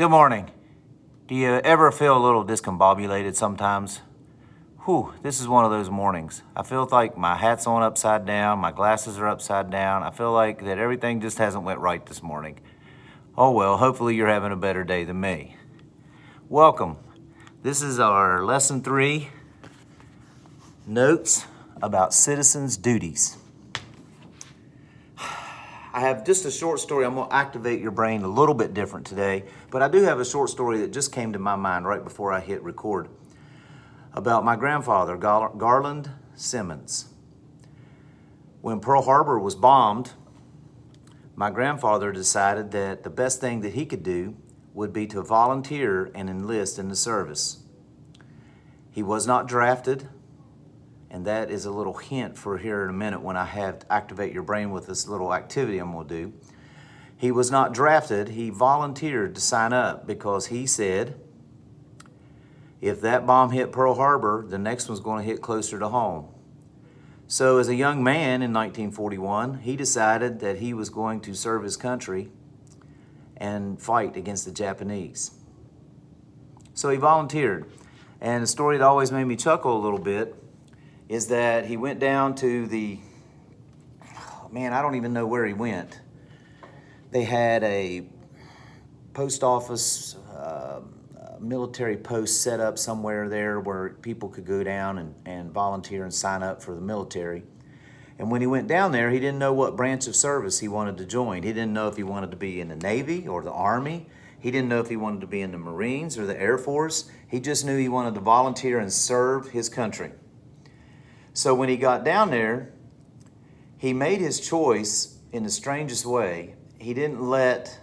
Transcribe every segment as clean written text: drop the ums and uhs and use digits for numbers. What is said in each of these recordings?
Good morning. Do you ever feel a little discombobulated sometimes? Whew, this is one of those mornings. I feel like my hat's on upside down, my glasses are upside down. I feel like that everything just hasn't went right this morning. Oh well, hopefully you're having a better day than me. Welcome. This is our lesson 3, notes about citizens' duties. I have just a short story. I'm going to activate your brain a little bit different today, but I do have a short story that just came to my mind right before I hit record about my grandfather, Garland Simmons. When Pearl Harbor was bombed, my grandfather decided that the best thing that he could do would be to volunteer and enlist in the service. He was not drafted, and that is a little hint for here in a minute when I have to activate your brain with this little activity I'm going to do. He was not drafted. He volunteered to sign up because he said, if that bomb hit Pearl Harbor, the next one's going to hit closer to home. So as a young man in 1941, he decided that he was going to serve his country and fight against the Japanese. So he volunteered. And the story that always made me chuckle a little bit is that he went down to the, man, I don't even know where he went. They had a post office, military post set up somewhere there where people could go down and volunteer and sign up for the military. And when he went down there, he didn't know what branch of service he wanted to join. He didn't know if he wanted to be in the Navy or the Army. He didn't know if he wanted to be in the Marines or the Air Force. He just knew he wanted to volunteer and serve his country. So when he got down there, he made his choice in the strangest way. He didn't let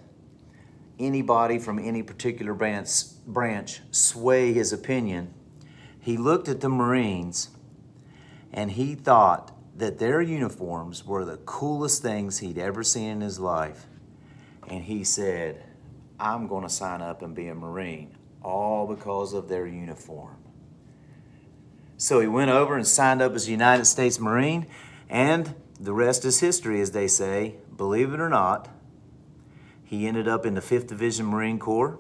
anybody from any particular branch sway his opinion. He looked at the Marines and he thought that their uniforms were the coolest things he'd ever seen in his life. And he said, I'm going to sign up and be a Marine, all because of their uniform. So he went over and signed up as a United States Marine, and the rest is history, as they say. Believe it or not, he ended up in the 5th Division Marine Corps.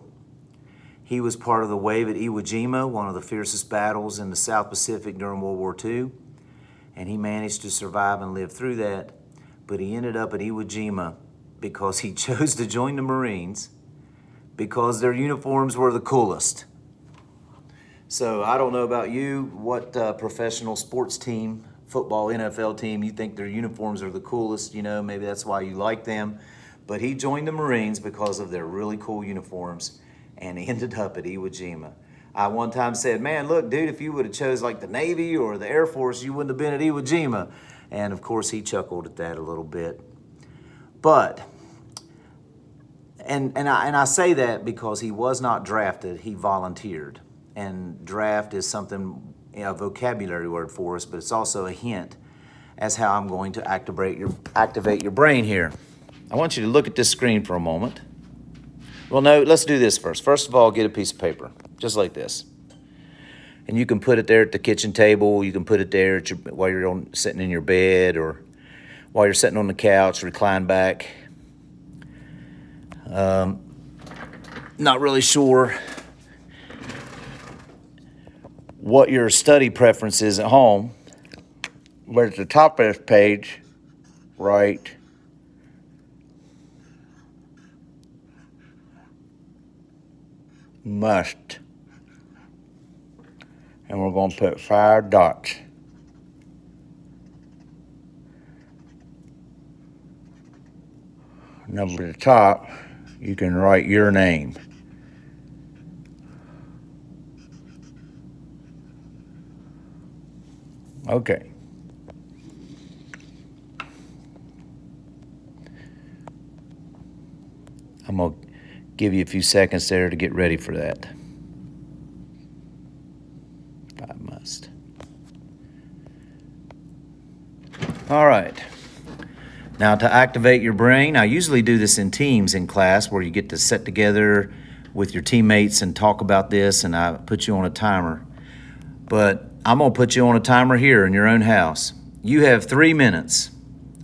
He was part of the wave at Iwo Jima, one of the fiercest battles in the South Pacific during World War II, and he managed to survive and live through that. But he ended up at Iwo Jima because he chose to join the Marines because their uniforms were the coolest. So I don't know about you, what professional sports team, football, NFL team, you think their uniforms are the coolest, you know, maybe that's why you like them. But he joined the Marines because of their really cool uniforms, and he ended up at Iwo Jima. I one time said, man, look, dude, if you would have chose like the Navy or the Air Force, you wouldn't have been at Iwo Jima. And of course, he chuckled at that a little bit. But, and I say that because he was not drafted, he volunteered. And draft is something, a vocabulary word for us, but it's also a hint as how I'm going to activate your brain here. I want you to look at this screen for a moment. Well, no, let's do this first. First of all, get a piece of paper, just like this. And you can put it there at the kitchen table. You can put it there at while you're sitting in your bed or while you're sitting on the couch, recline back. Not really sure what your study preference is at home, but at the top of this page, write must. And we're going to put 5 dots. Number at the top, you can write your name. Okay. I'm going to give you a few seconds there to get ready for that. I must. All right. Now to activate your brain, I usually do this in teams in class where you get to sit together with your teammates and talk about this, and I put you on a timer. But I'm going to put you on a timer here in your own house. You have 3 minutes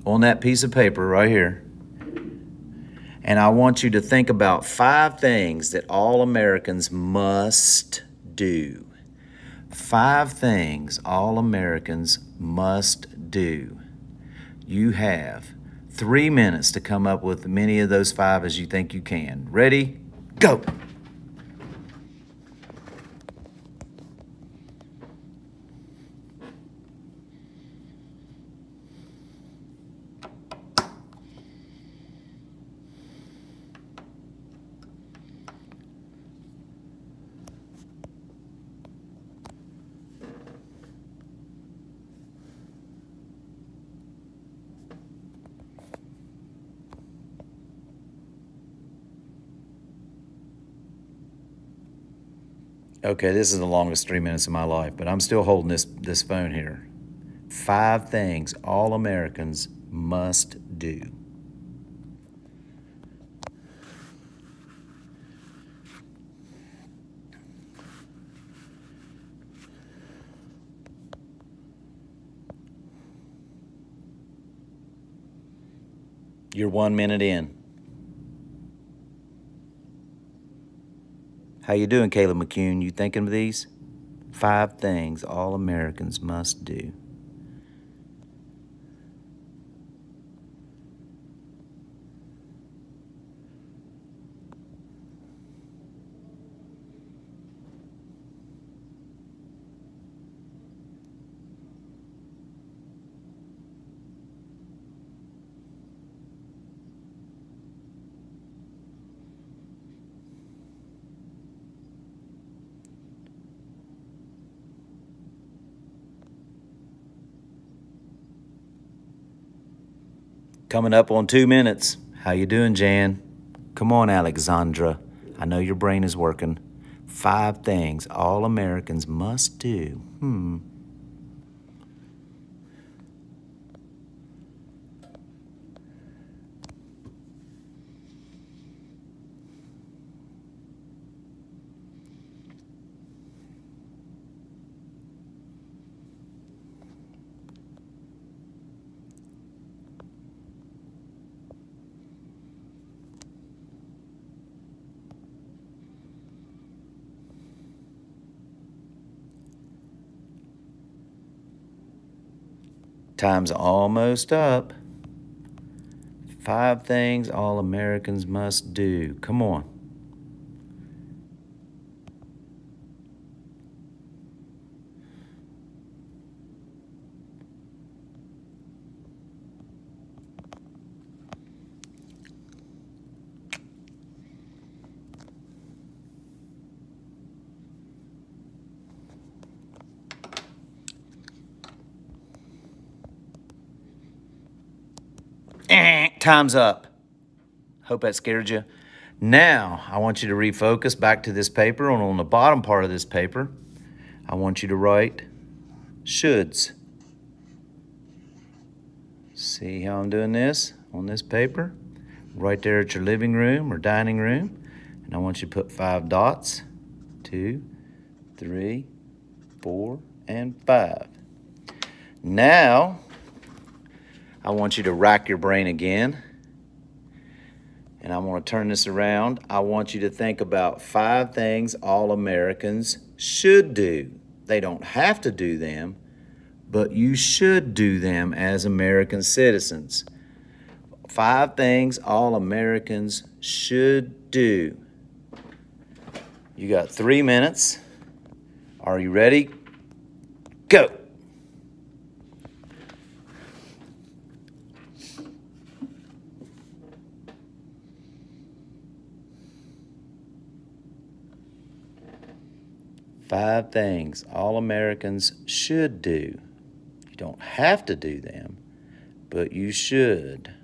on that piece of paper right here. And I want you to think about 5 things that all Americans must do. 5 things all Americans must do. You have 3 minutes to come up with many of those 5 as you think you can. Ready? Go! Okay, this is the longest 3 minutes of my life, but I'm still holding this phone here. 5 things all Americans must do. You're 1 minute in. How you doing, Caleb McCune? You thinking of these? 5 things all Americans must do. Coming up on 2 minutes. How you doing, Jan? Come on, Alexandra. I know your brain is working. 5 things all Americans must do. Time's almost up. 5 things all Americans must do. Come on. Time's up. Hope that scared you. Now, I want you to refocus back to this paper. And on the bottom part of this paper, I want you to write shoulds. See how I'm doing this on this paper? Right there at your living room or dining room. And I want you to put 5 dots. 2, 3, 4, and 5. Now, I want you to rack your brain again. And I want to turn this around. I want you to think about 5 things all Americans should do. They don't have to do them, but you should do them as American citizens. 5 things all Americans should do. You got 3 minutes. Are you ready? Go. Five things all Americans should do. You don't have to do them, but you should.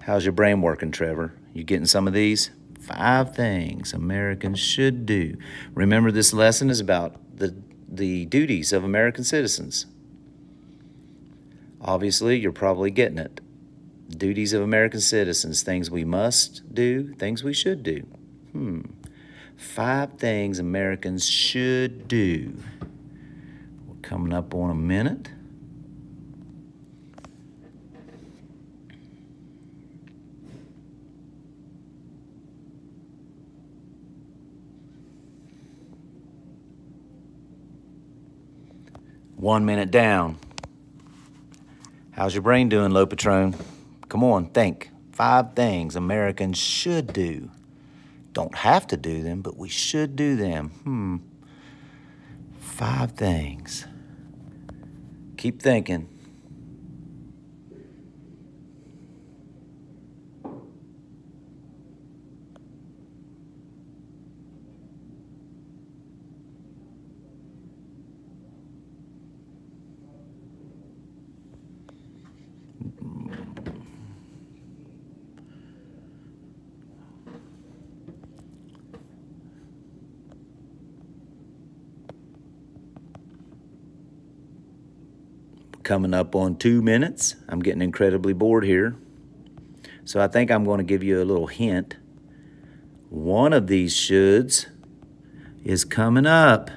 How's your brain working, Trevor? You getting some of these? 5 things Americans should do. Remember, this lesson is about the duties of American citizens. Obviously, you're probably getting it. Duties of American citizens, things we must do, things we should do. 5 things Americans should do. We're coming up on a minute. 1 minute down. How's your brain doing, low Patron? Come on, think. 5 things Americans should do. Don't have to do them, but we should do them. 5 things. Keep thinking. Coming up on 2 minutes. I'm getting incredibly bored here. So I think I'm going to give you a little hint. One of these shoulds is coming up.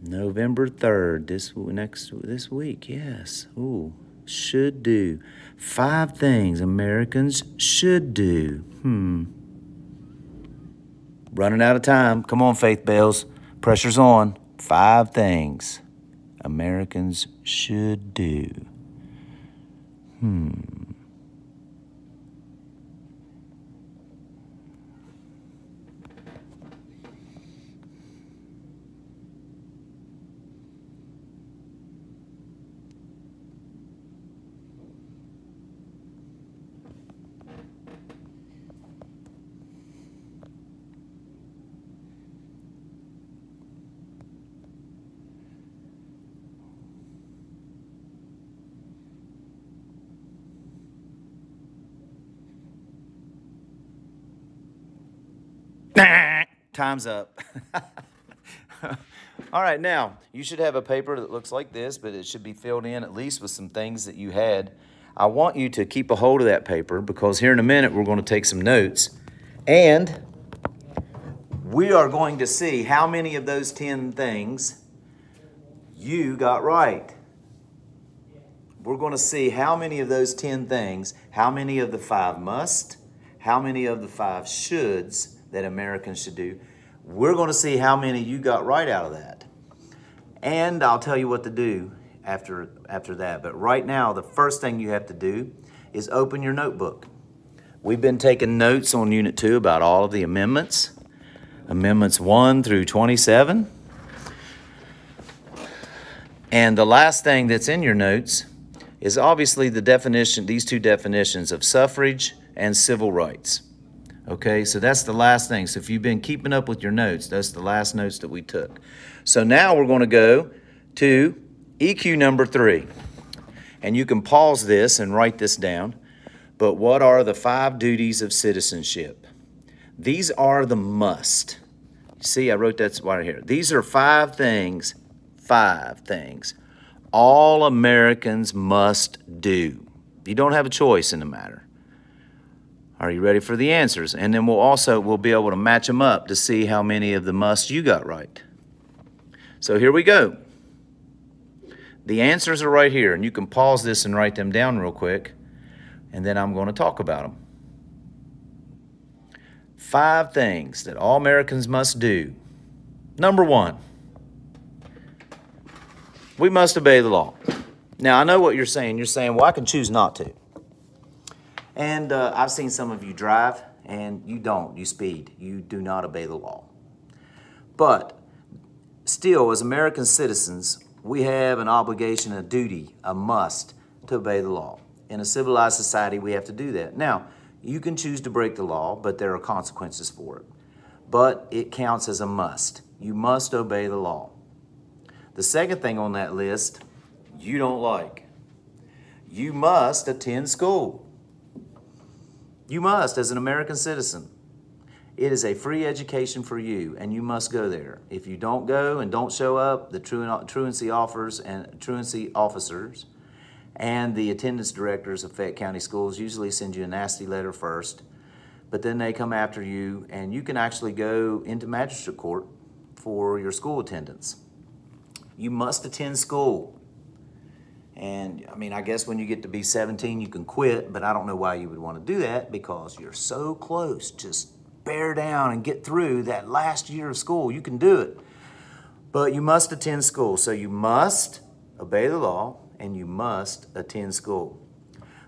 November 3rd, this week, yes. Ooh, should do. 5 things Americans should do. Running out of time. Come on, Faith Bells. Pressure's on. 5 things Americans should do. Time's up. All right, now, you should have a paper that looks like this, but it should be filled in at least with some things that you had. I want you to keep a hold of that paper because here in a minute we're going to take some notes. And we are going to see how many of those 10 things you got right. We're going to see how many of those 10 things, how many of the 5 must, how many of the 5 shoulds that Americans should do. We're going to see how many you got right out of that. And I'll tell you what to do after that. But right now, the first thing you have to do is open your notebook. We've been taking notes on Unit 2 about all of the amendments. Amendments 1 through 27. And the last thing that's in your notes is obviously the definition, these 2 definitions of suffrage and civil rights. Okay, so that's the last thing. So if you've been keeping up with your notes, that's the last notes that we took. So now we're going to go to EQ number 3. And you can pause this and write this down. But what are the 5 duties of citizenship? These are the must. See, I wrote that right here. These are 5 things all Americans must do. You don't have a choice in the matter. Are you ready for the answers? And then we'll be able to match them up to see how many of the must you got right. So here we go. The answers are right here, and you can pause this and write them down real quick, and then I'm going to talk about them. 5 things that all Americans must do. Number 1, we must obey the law. Now, I know what you're saying. You're saying, well, I can choose not to. And I've seen some of you drive, and you don't. You speed. You do not obey the law. But still, as American citizens, we have an obligation, a duty, a must to obey the law. In a civilized society, we have to do that. Now, you can choose to break the law, but there are consequences for it. But it counts as a must. You must obey the law. The second thing on that list, you don't like. You must attend school. You must, as an American citizen. It is a free education for you, and you must go there. If you don't go and don't show up, the truancy officers and the attendance directors of Fayette County Schools usually send you a nasty letter first, but then they come after you, and you can actually go into magistrate court for your school attendance. You must attend school. And I mean, I guess when you get to be 17, you can quit, but I don't know why you would want to do that because you're so close. Just bear down and get through that last year of school. You can do it. But you must attend school. So you must obey the law and you must attend school.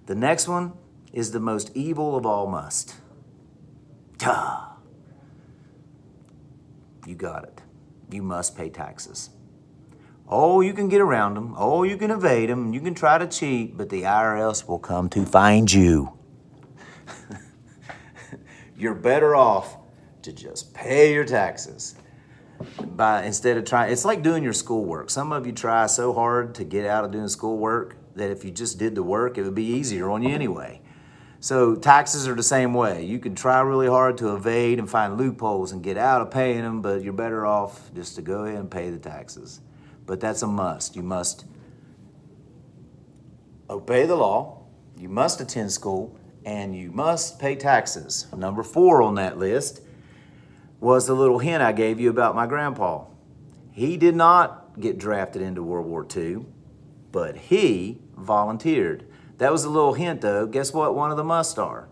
The next one is the most evil of all must. Duh. You got it. You must pay taxes. Oh, you can get around them. Oh, you can evade them. You can try to cheat, but the IRS will come to find you. You're better off to just pay your taxes. Instead of trying, it's like doing your schoolwork. Some of you try so hard to get out of doing schoolwork that if you just did the work, it would be easier on you anyway. So taxes are the same way. You can try really hard to evade and find loopholes and get out of paying them, but you're better off just to go ahead and pay the taxes. But that's a must. You must obey the law, you must attend school, and you must pay taxes. Number 4 on that list was the little hint I gave you about my grandpa. He did not get drafted into World War II, but he volunteered. That was a little hint though. Guess what one of the musts are?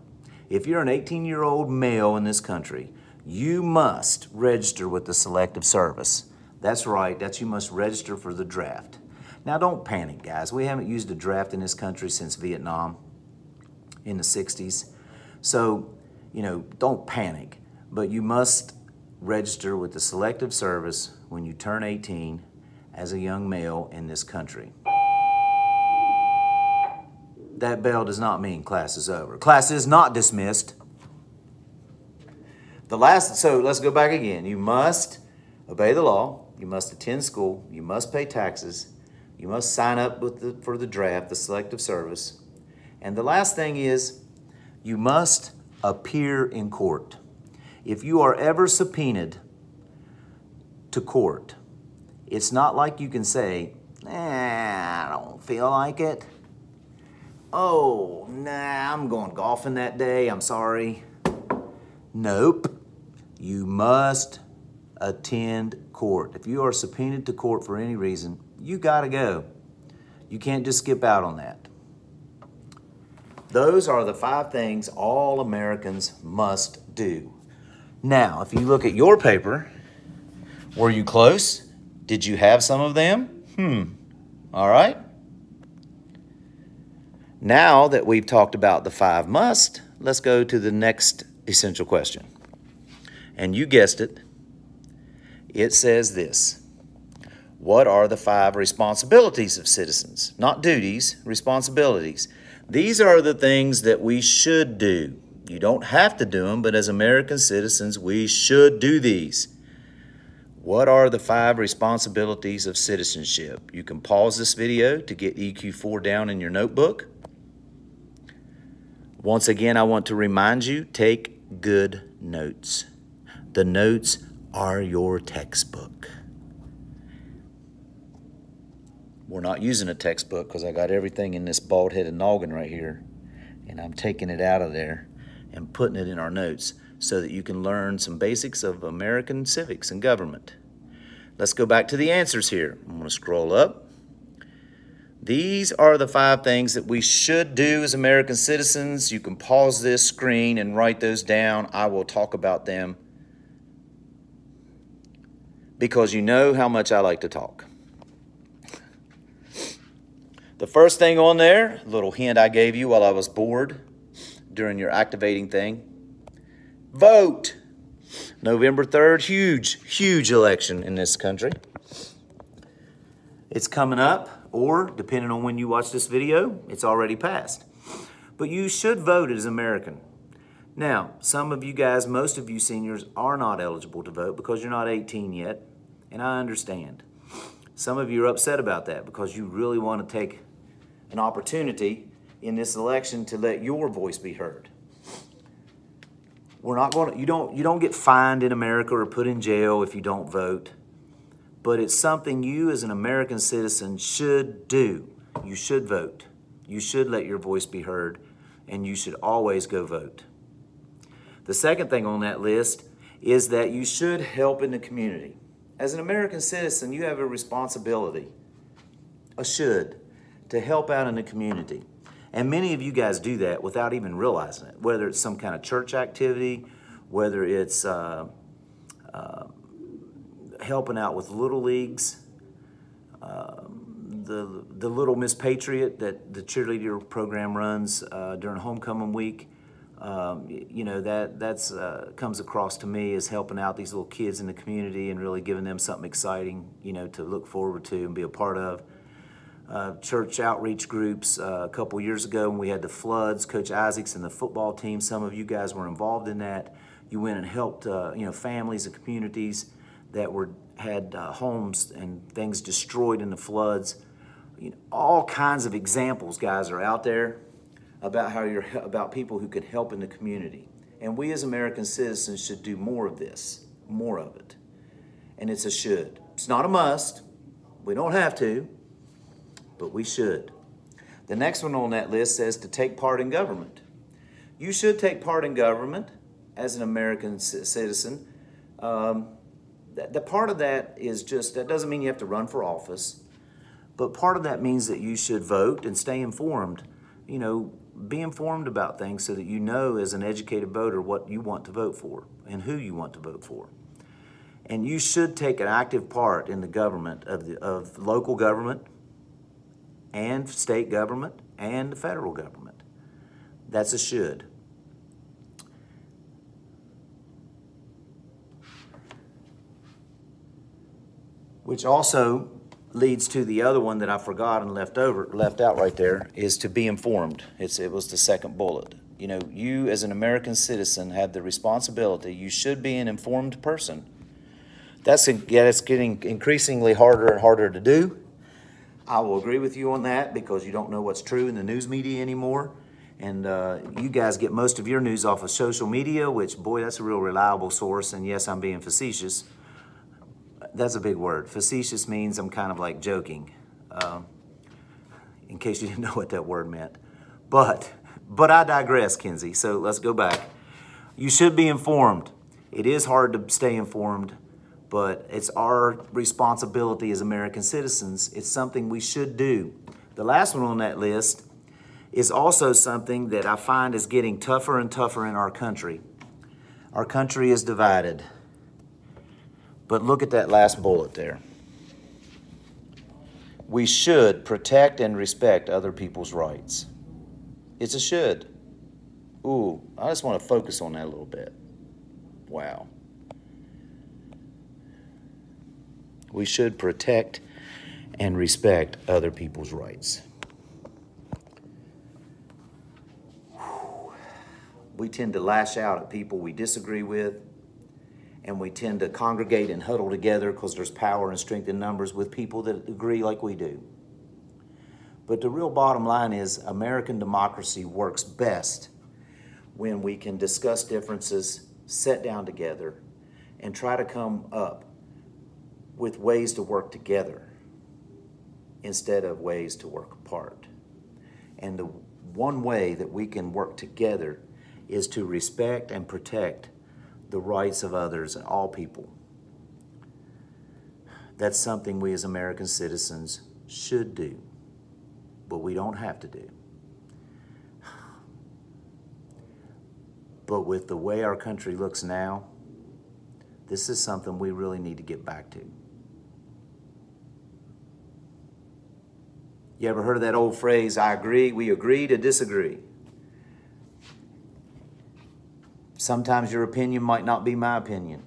If you're an 18-year-old male in this country, you must register with the Selective Service. That's right, you must register for the draft. Now don't panic, guys. We haven't used a draft in this country since Vietnam in the 60s. So, don't panic. But you must register with the Selective Service when you turn 18 as a young male in this country. That bell does not mean class is over. Class is not dismissed. So let's go back again. You must obey the law. You must attend school. You must pay taxes. You must sign up for the draft, the Selective Service. And the last thing is you must appear in court. If you are ever subpoenaed to court, it's not like you can say, I don't feel like it. Oh, nah, I'm going golfing that day. I'm sorry. Nope. You must attend court. If you are subpoenaed to court for any reason, you gotta go. You can't just skip out on that. Those are the 5 things all Americans must do. Now, if you look at your paper, were you close? Did you have some of them? All right. Now that we've talked about the 5 must, let's go to the next essential question. And you guessed it. It says this: what are the 5 responsibilities of citizens? Not duties, responsibilities. These are the things that we should do. You don't have to do them, but as American citizens, we should do these. What are the 5 responsibilities of citizenship? You can pause this video to get EQ4 down in your notebook. Once again, I want to remind you, take good notes. The notes are your textbook. We're not using a textbook because I got everything in this bald-headed noggin right here, and I'm taking it out of there and putting it in our notes so that you can learn some basics of American civics and government. Let's go back to the answers here. I'm going to scroll up. These are the 5 things that we should do as American citizens. You can pause this screen and write those down. I will talk about them because you know how much I like to talk. The first thing on there, a little hint I gave you while I was bored during your activating thing. Vote. November 3rd, huge election in this country. It's coming up, or depending on when you watch this video, it's already passed. But you should vote as an American. Now, some of you guys, most of you seniors are not eligible to vote because you're not 18 yet, and I understand. Some of you are upset about that because you really want to take an opportunity in this election to let your voice be heard. We're not going to, you don't get fined in America or put in jail if you don't vote, but it's something you as an American citizen should do. You should vote. You should let your voice be heard, and you should always go vote. The second thing on that list is that you should help in the community. As an American citizen, you have a responsibility, to help out in the community. And many of you guys do that without even realizing it, whether it's some kind of church activity, whether it's helping out with little leagues, the Little Miss Patriot that the cheerleader program runs during homecoming week. You know, that's comes across to me as helping out these little kids in the community and really giving them something exciting, you know, to look forward to and be a part of. Church outreach groups a couple years ago when we had the floods, Coach Isaacs and the football team, some of you guys were involved in that. You went and helped you know, families and communities that had homes and things destroyed in the floods. You know, all kinds of examples, guys, are out there about about people who can help in the community. And we as American citizens should do more of this, more of it. And it's a should. It's not a must. We don't have to, but we should. The next one on that list says to take part in government. You should take part in government as an American citizen. The part of that is just, that doesn't mean you have to run for office, but part of that means that you should vote and stay informed. You know, be informed about things so that you know as an educated voter what you want to vote for and who you want to vote for. And you should take an active part in the government of local government and state government and the federal government. That's a should. Which also leads to the other one that I forgot and left out right there, is to be informed. It was the second bullet. You know, you as an American citizen have the responsibility. You should be an informed person. It's getting increasingly harder and harder to do. I will agree with you on that because you don't know what's true in the news media anymore. And you guys get most of your news off of social media, which, boy, that's a real reliable source. And yes, I'm being facetious. That's a big word. Facetious means I'm kind of like joking, in case you didn't know what that word meant. But I digress, Kinsey, so let's go back. You should be informed. It is hard to stay informed, but it's our responsibility as American citizens. It's something we should do. The last one on that list is also something that I find is getting tougher and tougher in our country. Our country is divided. But look at that last bullet there. We should protect and respect other people's rights. It's a should. Ooh, I just want to focus on that a little bit. Wow. We should protect and respect other people's rights. We tend to lash out at people we disagree with, and we tend to congregate and huddle together because there's power and strength in numbers with people that agree like we do. But the real bottom line is American democracy works best when we can discuss differences, sit down together, and try to come up with ways to work together instead of ways to work apart. And the one way that we can work together is to respect and protect the rights of others and all people. That's something we as American citizens should do, but we don't have to do. But with the way our country looks now, this is something we really need to get back to. You ever heard of that old phrase, we agree to disagree? Sometimes your opinion might not be my opinion,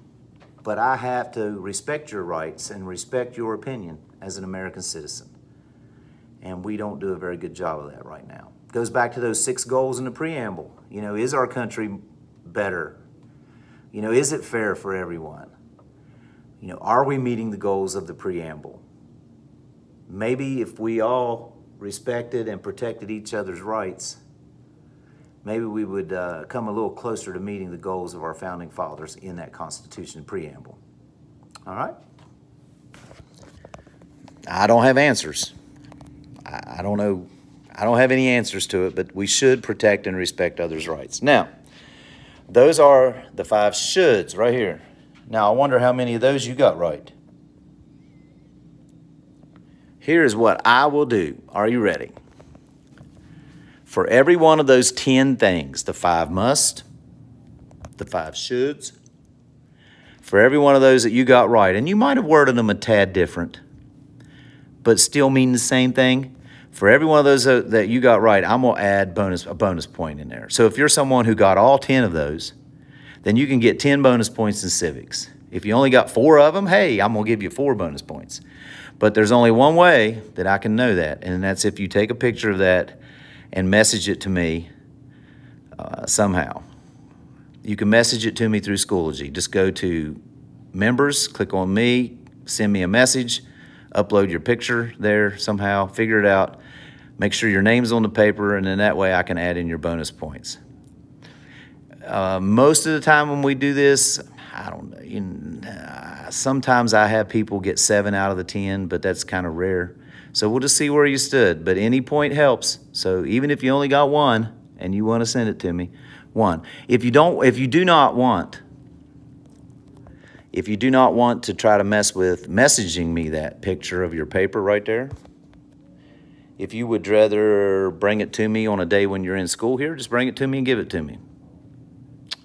but I have to respect your rights and respect your opinion as an American citizen. And we don't do a very good job of that right now. It goes back to those 6 goals in the preamble. You know, is our country better? You know, is it fair for everyone? You know, are we meeting the goals of the preamble? Maybe if we all respected and protected each other's rights, maybe we would come a little closer to meeting the goals of our founding fathers in that Constitution preamble. All right? I don't have answers. I don't know. I don't have any answers to it, but we should protect and respect others' rights. Now, those are the 5 shoulds right here. Now, I wonder how many of those you got right. Here's what I will do. Are you ready? For every one of those 10 things, the 5 must, the 5 shoulds, For every one of those that you got right, and you might have worded them a tad different, but still mean the same thing. For every one of those that you got right, I'm gonna add a bonus point in there. So if you're someone who got all 10 of those, then you can get 10 bonus points in civics. If you only got 4 of them, hey, I'm gonna give you 4 bonus points. But there's only one way that I can know that, and that's if you take a picture of that and message it to me somehow. You can message it to me through Schoology. Just go to Members, click on me, send me a message, upload your picture there somehow, figure it out, make sure your name's on the paper, and then that way I can add in your bonus points. Most of the time when we do this, I don't know, sometimes I have people get 7 out of the 10, but that's kind of rare. So we'll just see where you stood, but any point helps. So even if you only got 1 and you want to send it to me, 1. If you do not want to try to mess with messaging me that picture of your paper right there, if you would rather bring it to me on a day when you're in school here, just bring it to me and give it to me.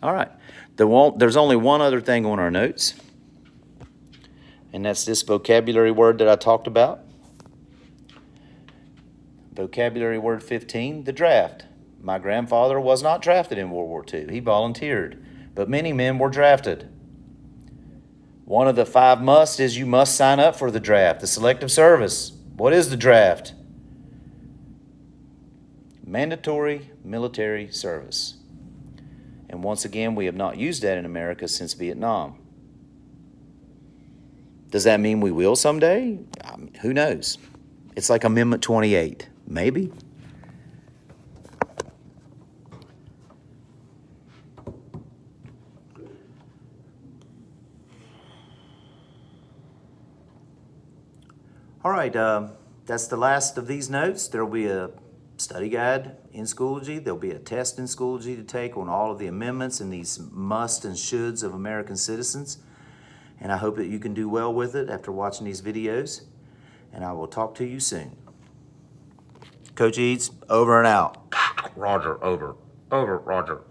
All right. There's only one other thing on our notes, and that's this vocabulary word that I talked about. Vocabulary word 15, the draft. My grandfather was not drafted in World War II. He volunteered, but many men were drafted. One of the 5 musts is you must sign up for the draft, the selective service. What is the draft? Mandatory military service. And once again, we have not used that in America since Vietnam. Does that mean we will someday? Who knows? It's like Amendment 28. Maybe. All right, that's the last of these notes. There will be a study guide in Schoology. There'll be a test in Schoology to take on all of the amendments and these musts and shoulds of American citizens. And I hope that you can do well with it after watching these videos. And I will talk to you soon. Coach Eads, over and out. Roger, over. Over, Roger.